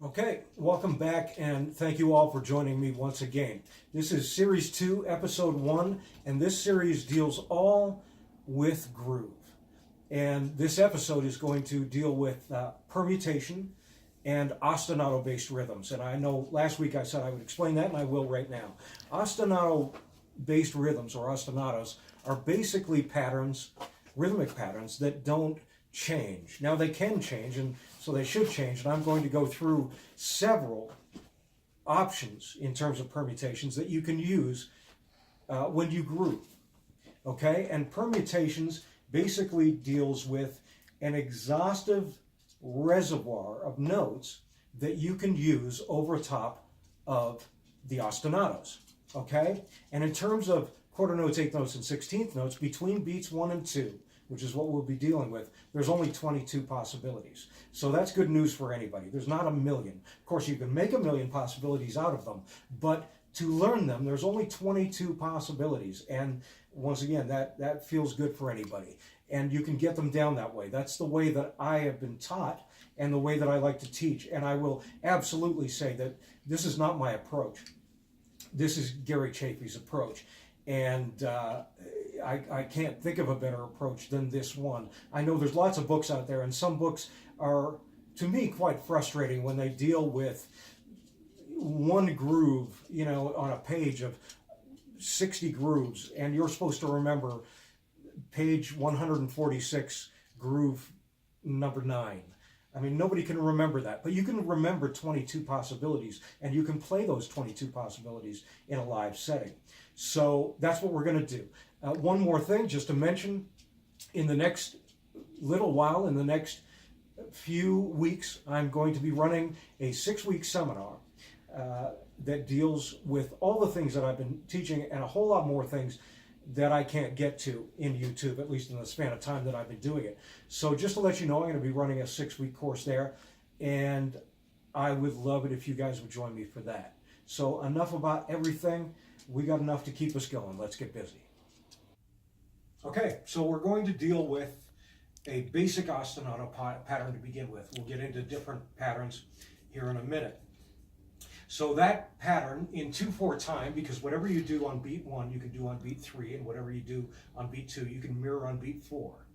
Okay, welcome back and thank you all for joining me once again. This is Series 2, Episode 1, and this series deals all with groove. And this episode is going to deal with permutation and ostinato-based rhythms. And I know last week I said I would explain that, and I will right now. Ostinato-based rhythms, or ostinatos, are basically patterns, rhythmic patterns, that don't change. Now they can change, and so they should change, and I'm going to go through several options in terms of permutations that you can use when you groove. Okay, and permutations basically deals with an exhaustive reservoir of notes that you can use over top of the ostinatos. Okay, and in terms of quarter notes, eighth notes, and 16th notes, between beats 1 and 2, which is what we'll be dealing with, there's only 22 possibilities. So that's good news for anybody. There's not a million. Of course, you can make a million possibilities out of them, but to learn them, there's only 22 possibilities. And once again, that feels good for anybody. And you can get them down that way. That's the way that I have been taught and the way that I like to teach. And I will absolutely say that this is not my approach. This is Gary Chaffee's approach. And I can't think of a better approach than this one. I know there's lots of books out there, and some books are, to me, quite frustrating when they deal with one groove, you know, on a page of 60 grooves, and you're supposed to remember page 146, groove number 9. I mean, nobody can remember that, but you can remember 22 possibilities, and you can play those 22 possibilities in a live setting. So that's what we're going to do. One more thing, just to mention, in the next little while, in the next few weeks, I'm going to be running a 6-week seminar that deals with all the things that I've been teaching and a whole lot more things that I can't get to in YouTube, at least in the span of time that I've been doing it. So just to let you know, I'm going to be running a 6-week course there, and I would love it if you guys would join me for that. So enough about everything. We got enough to keep us going. Let's get busy. Okay, so we're going to deal with a basic ostinato pattern to begin with. We'll get into different patterns here in a minute. So that pattern in 2/4 time, because whatever you do on beat 1, you can do on beat 3, and whatever you do on beat 2, you can mirror on beat 4.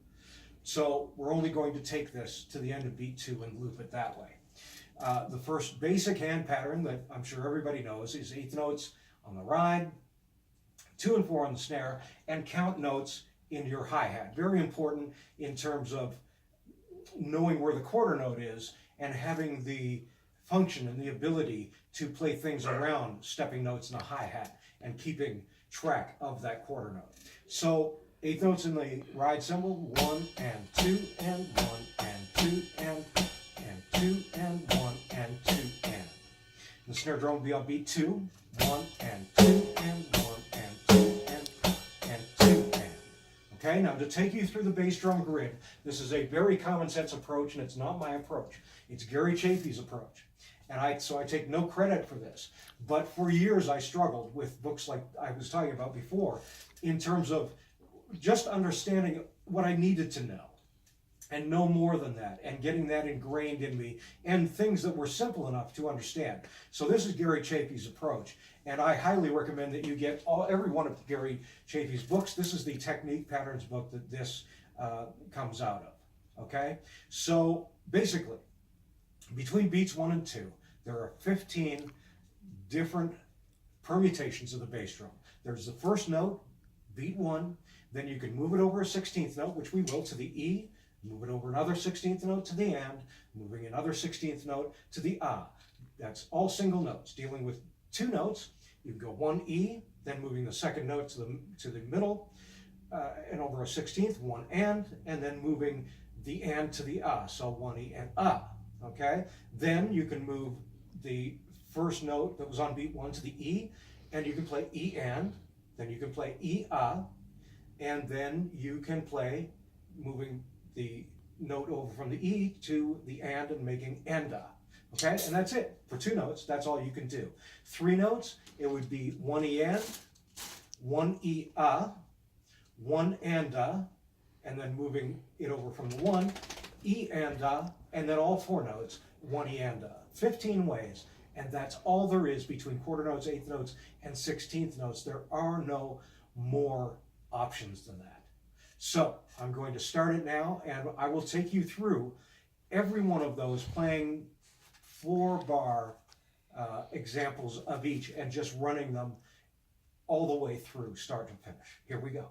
So we're only going to take this to the end of beat 2 and loop it that way. The first basic hand pattern that I'm sure everybody knows is eighth notes on the ride, 2 and 4 on the snare, and count notes in your hi-hat. Very important in terms of knowing where the quarter note is and having the function and the ability to play things around stepping notes in a hi-hat and keeping track of that quarter note. So eighth notes in the ride cymbal, 1 and 2 and 1 and 2 and 2 and 1 and 2 and. The snare drum will be on beat 2, 1 and 2 and 1 and 2 and 2 and. Okay, now to take you through the bass drum grid, this is a very common sense approach, and it's not my approach. It's Gary Chaffee's approach. And so I take no credit for this. But for years I struggled with books like I was talking about before in terms of just understanding what I needed to know and no more than that, and getting that ingrained in me, and things that were simple enough to understand. So this is Gary Chaffee's approach, and I highly recommend that you get every one of Gary Chaffee's books. This is the Technique Patterns book that this comes out of. Okay, so basically, between beats 1 and 2, there are 15 different permutations of the bass drum. There's the first note, beat 1, then you can move it over a 16th note, which we will, to the E, move it over another 16th note to the and, moving another 16th note to the ah. That's all single notes. Dealing with 2 notes, you can go 1 E, then moving the second note to the middle, and over a 16th, 1 and then moving the and to the ah, so 1 E and ah. Okay, then you can move the first note that was on beat 1 to the E, and you can play E and, then you can play E ah, and then you can play moving the note over from the E to the and making and ah. Okay, and that's it. For 2 notes, that's all you can do. 3 notes, it would be 1 E and, 1 E ah, 1 and ah, and then moving it over from the 1, E and ah, and then all 4 notes, one ienda. 15 ways, and that's all there is between quarter notes, eighth notes, and 16th notes. There are no more options than that. So I'm going to start it now, and I will take you through every one of those, playing 4-bar examples of each and just running them all the way through, start to finish. Here we go.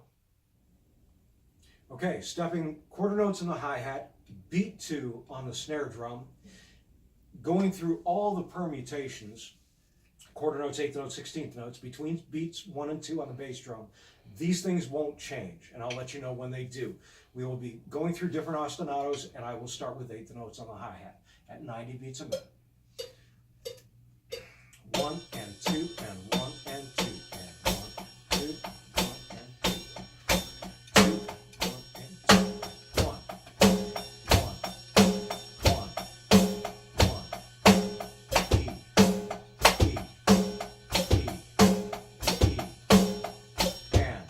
Okay, stuffing quarter notes in the hi-hat, beat 2 on the snare drum, going through all the permutations, quarter notes, eighth notes, 16th notes, between beats 1 and 2 on the bass drum. These things won't change, and I'll let you know when they do. We will be going through different ostinatos, and I will start with eighth notes on the hi-hat at 90 beats a minute. 1 and 2 and 1 and 2 and 1, 2, 1 and 2, 2, 1 and 2, 1, 1, 1, 1, E, E, E, E, and,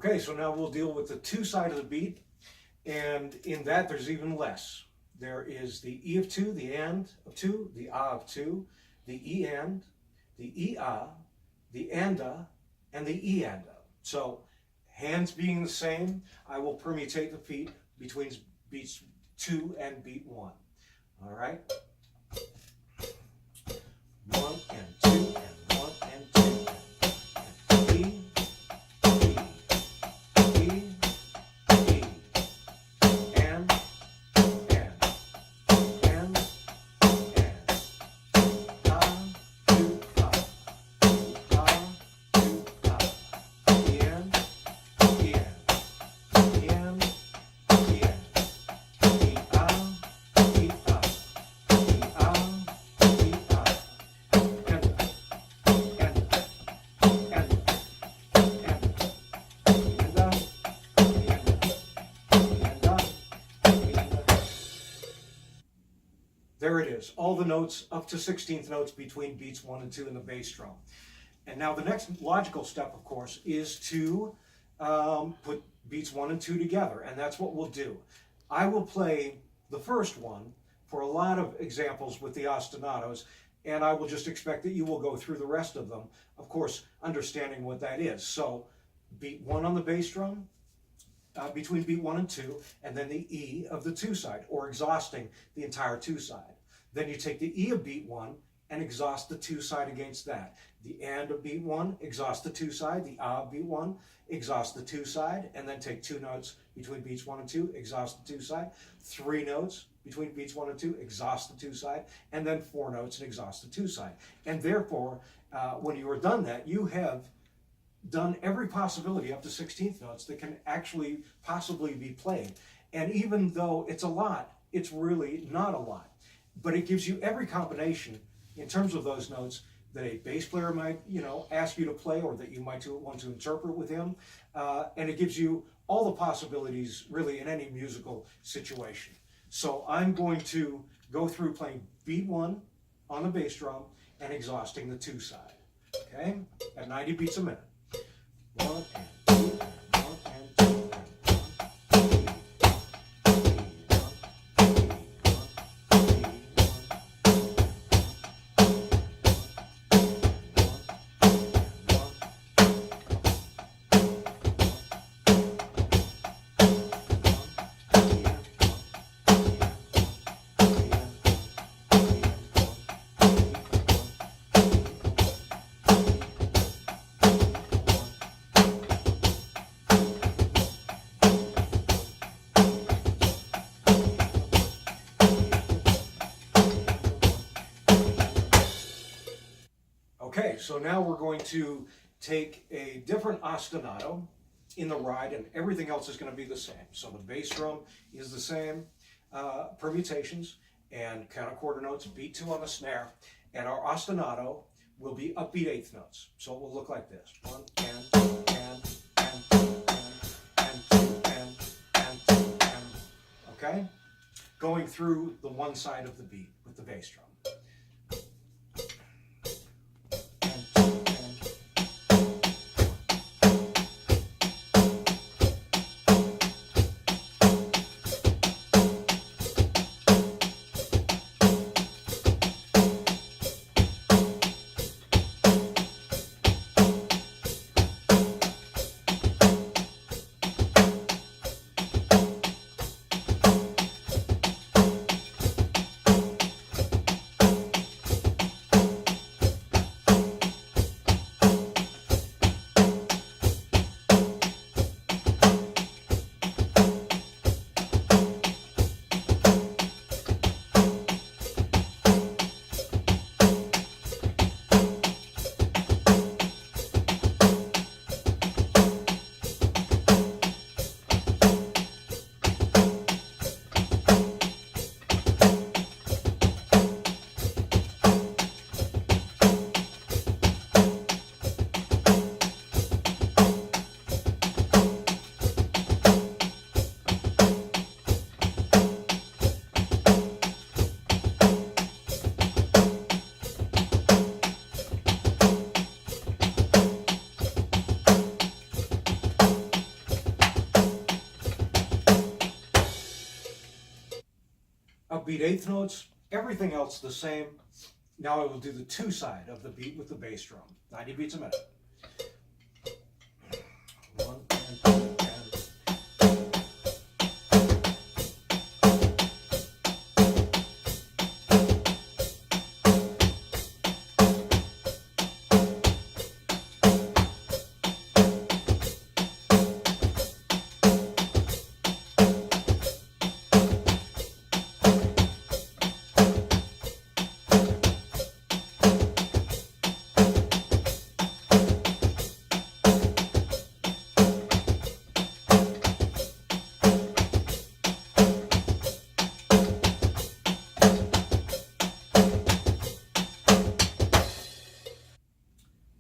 Okay, so now we'll deal with the 2 side of the beat, and in that there's even less. There is the E of 2, the and of 2, the ah of 2, the E and, the E ah, the anda, and the E anda. So hands being the same, I will permutate the feet between beats 2 and beat 1. All right? 1 and 2 and 1 and 2 and E. There it is, all the notes up to 16th notes between beats 1 and 2 in the bass drum. And now the next logical step, of course, is to put beats 1 and 2 together, and that's what we'll do. I will play the first one for a lot of examples with the ostinatos, and I will just expect that you will go through the rest of them, of course, understanding what that is. So beat 1 on the bass drum, between beat 1 and 2, and then the E of the 2 side, or exhausting the entire 2 side. Then you take the E of beat 1 and exhaust the 2 side against that. The and of beat 1, exhaust the 2 side. The ah of beat 1, exhaust the 2 side, and then take 2 notes between beats 1 and 2, exhaust the 2 side. 3 notes between beats 1 and 2, exhaust the 2 side, and then 4 notes and exhaust the 2 side. And therefore, when you are done that, you have done every possibility up to 16th notes that can actually possibly be played. And even though it's a lot, it's really not a lot. But it gives you every combination in terms of those notes that a bass player might, ask you to play, or that you might want to interpret with him. And it gives you all the possibilities really in any musical situation. So I'm going to go through playing beat 1 on the bass drum and exhausting the 2 side, okay, at 90 beats a minute. 1 and 2 and 1 and 2 and 1. so now we're going to take a different ostinato in the ride, and everything else is going to be the same. So the bass drum is the same, permutations, and counter quarter notes, beat 2 on the snare, and our ostinato will be upbeat eighth notes. So it will look like this: 1 and 2 and 2 and 2 and 2 and, okay? Going through the one side of the beat with the bass drum. Upbeat eighth notes, everything else the same. Now I will do the 2 side of the beat with the bass drum. 90 beats a minute. 1 and 2 and.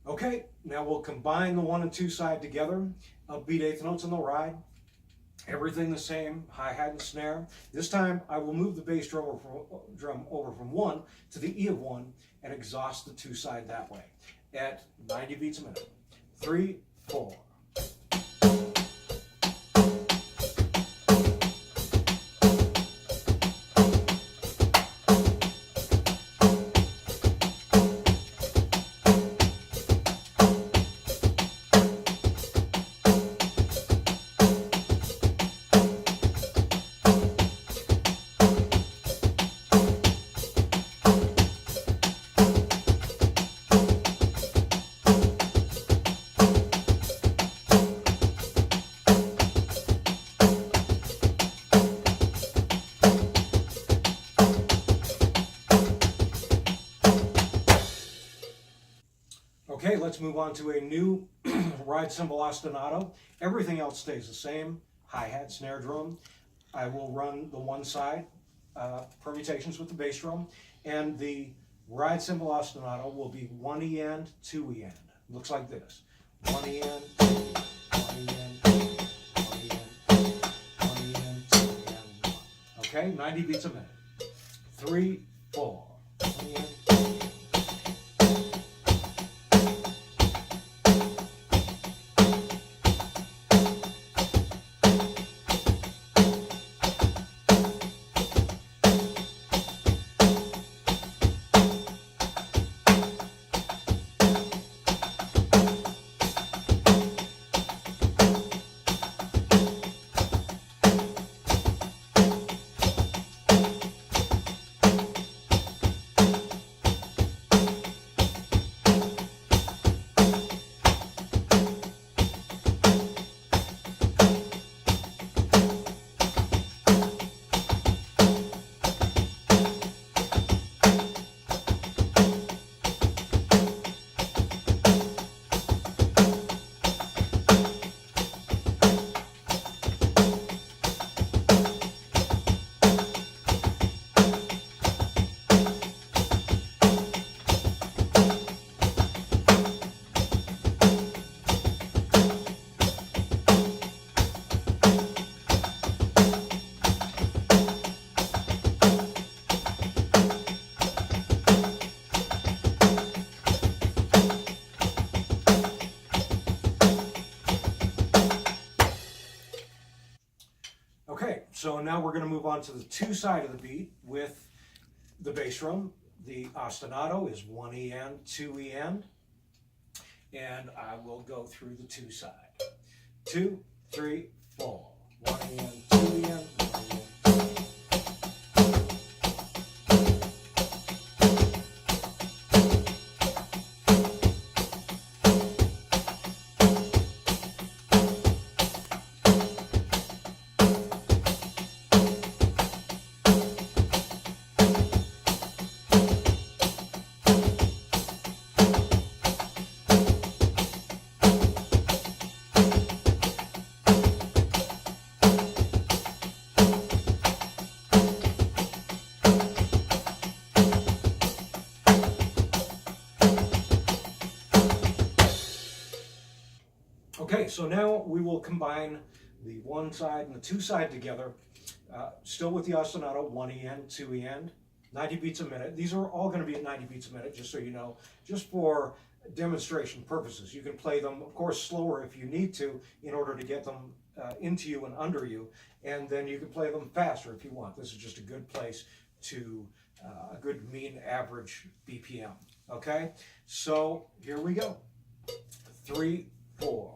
Okay, now we'll combine the 1 and 2 side together. Upbeat eighth notes on the ride. Everything the same, hi-hat and snare. This time I will move the bass drum over from 1 to the E of 1 and exhaust the 2 side that way at 90 beats a minute. 3, 4. Okay, let's move on to a new ride cymbal ostinato. Everything else stays the same. Hi-hat, snare drum. I will run the 1 side, permutations with the bass drum, and the ride cymbal ostinato will be 1 E end, 2 E end. Looks like this: 1 E end, 2 E end, 1 E end, 2 E end, 1 E end, 1 E end, 2 E end, 1. Okay, 90 beats a minute. 3, 4. 1 E end, 2 E end. So now we're going to move on to the 2 side of the beat with the bass drum. The ostinato is 1 E end, 2 E end, and I will go through the 2 side. 2, 3, 4. 1 E end, 2 E end, 1 E end. Okay, so now we will combine the 1 side and the 2 side together, still with the ostinato, 1 E end, 2 E end, 90 beats a minute. These are all going to be at 90 beats a minute, just so you know, just for demonstration purposes. You can play them, of course, slower if you need to in order to get them into you and under you, and then you can play them faster if you want. This is just a good place to, a good mean average BPM, okay? So here we go. 3, 4.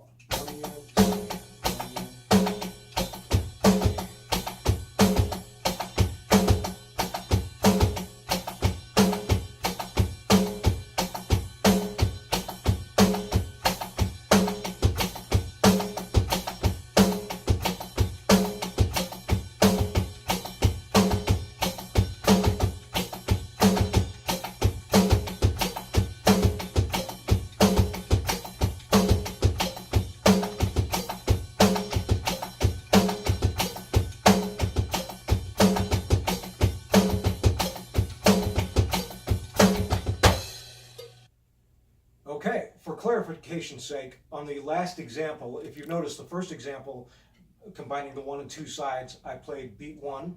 Okay, for clarification's sake, on the last example, if you notice the first example, combining the 1 and 2 sides, I played beat 1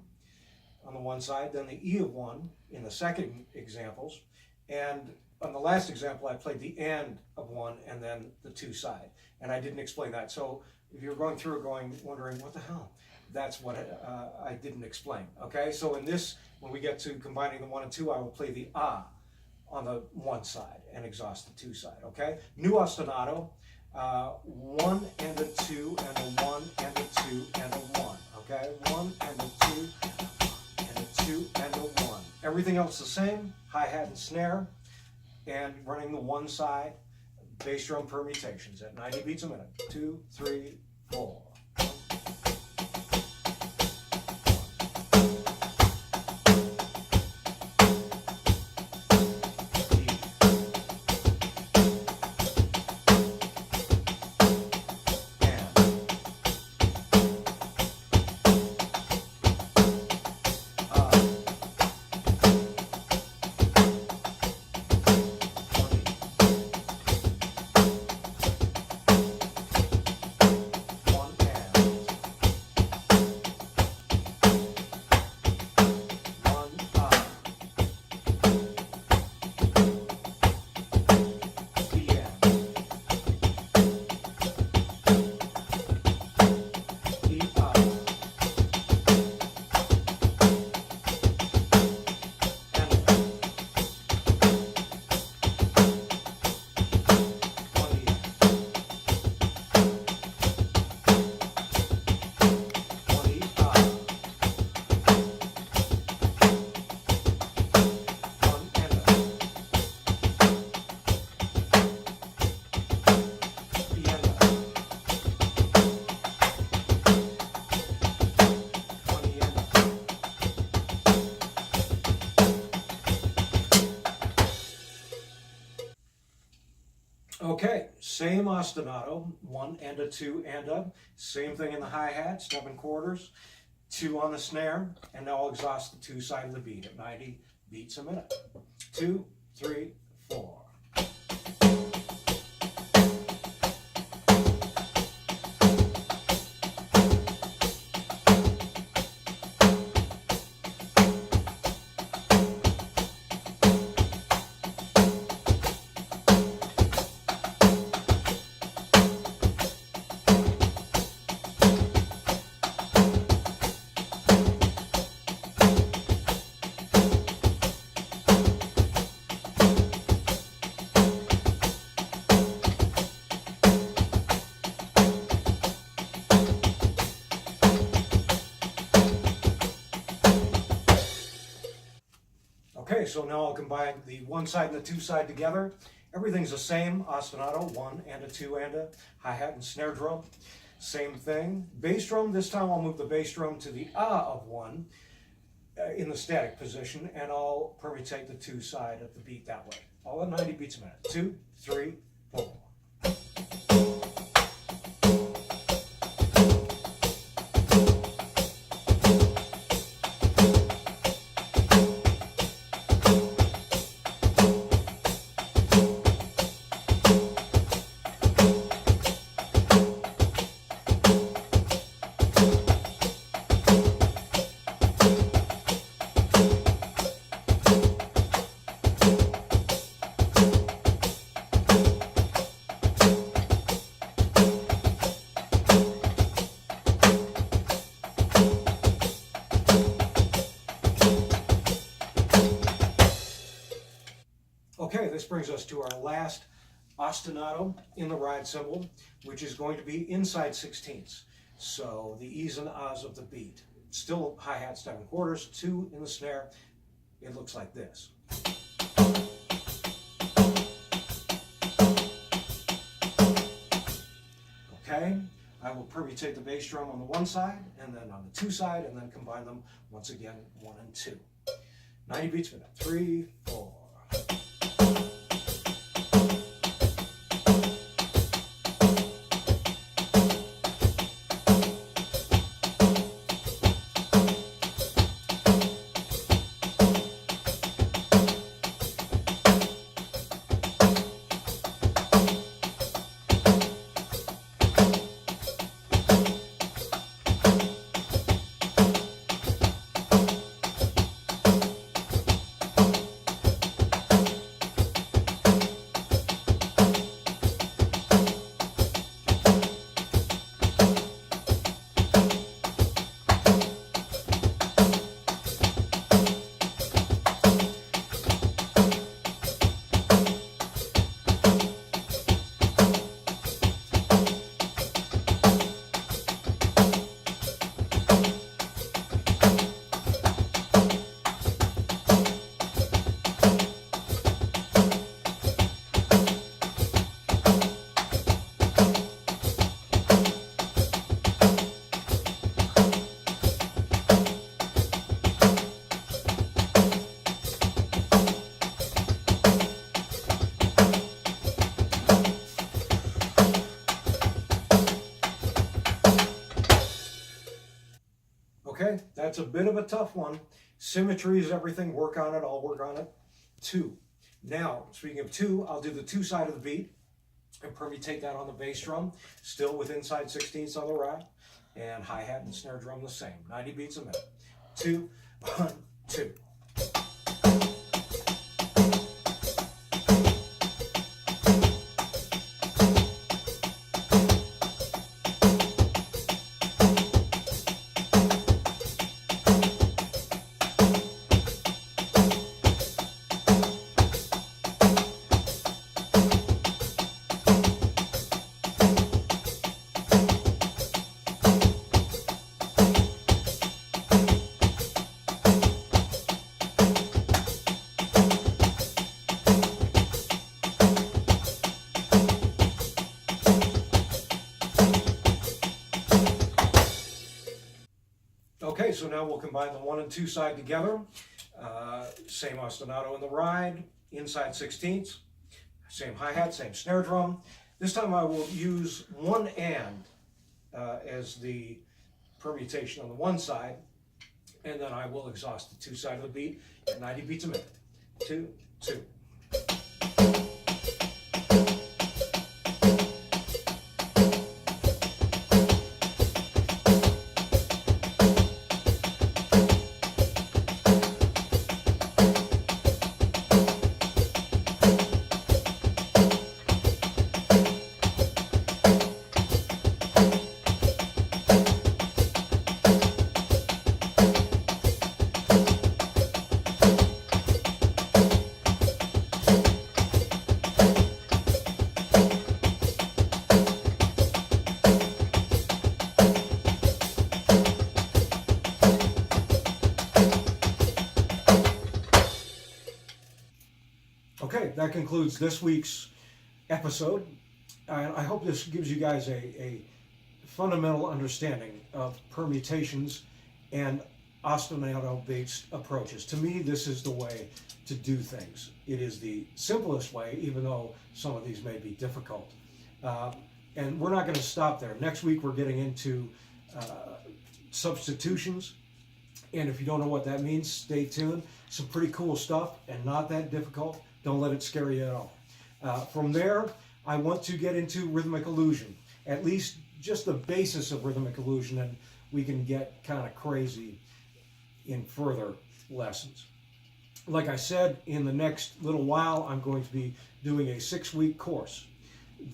on the 1 side, then the E of 1 in the second examples, and on the last example, I played the and of 1 and then the 2 side, and I didn't explain that. So if you're going through it wondering, what the hell? That's what I didn't explain, okay? So in this, when we get to combining the 1 and 2, I will play the ah on the 1 side and exhaust the 2 side, okay? New ostinato, 1 and a 2 and a 1 and a 2 and a 1, okay? 1 and a 2 and a 2 and a 1. Everything else the same, hi-hat and snare, and running the 1 side, bass drum permutations at 90 beats a minute. 2, 3, 4. Okay, same ostinato, 1 and a 2 and a, same thing in the hi-hat, 7 quarters, 2 on the snare, and now I'll exhaust the 2 side of the beat at 90 beats a minute. 2, 3, 4. Okay, so now I'll combine the one side and the two side together. Everything's the same. Ostinato, 1 and a 2 and a hi-hat and snare drum. Same thing. Bass drum, this time I'll move the bass drum to the of 1 in the static position, and I'll permutate the 2 side of the beat that way. All at 90 beats a minute. 2, 3, 4. Okay, this brings us to our last ostinato in the ride cymbal, which is going to be inside 16ths. So the E's and Ahs of the beat. Still hi-hat 7/4, 2 in the snare. It looks like this. Okay, I will permutate the bass drum on the one side and then on the 2 side, and then combine them once again, 1 and 2. 90 beats a minute. 3, 4. Okay, that's a bit of a tough one. Symmetry is everything. Work on it. I'll work on it. 2. Now, speaking of 2, I'll do the 2 side of the beat and permutate that on the bass drum, still with inside 16ths on the ride, and hi-hat and snare drum the same. 90 beats a minute. 2, 1, 2. Okay, so now we'll combine the 1 and 2 side together. Same ostinato in the ride, inside 16ths, same hi-hat, same snare drum. This time I will use 1 and as the permutation on the one side, and then I will exhaust the 2 side of the beat at 90 beats a minute. 2, 2. that concludes this week's episode. I hope this gives you guys a fundamental understanding of permutations and ostinato-based approaches. To me, this is the way to do things. It is the simplest way, even though some of these may be difficult. And we're not going to stop there. Next week, we're getting into substitutions. And if you don't know what that means, stay tuned. Some pretty cool stuff and not that difficult. Don't let it scare you at all. From there, I want to get into rhythmic illusion, at least just the basis of rhythmic illusion, and we can get kind of crazy in further lessons. Like I said, in the next little while, I'm going to be doing a 6-week course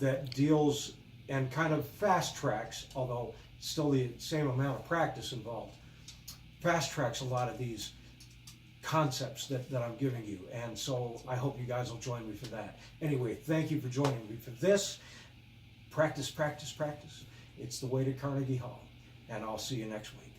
that deals and kind of fast tracks, although still the same amount of practice involved, fast tracks a lot of these concepts that I'm giving you. And so I hope you guys will join me for that. Anyway, thank you for joining me for this. Practice, practice, practice. It's the way to Carnegie Hall. And I'll see you next week.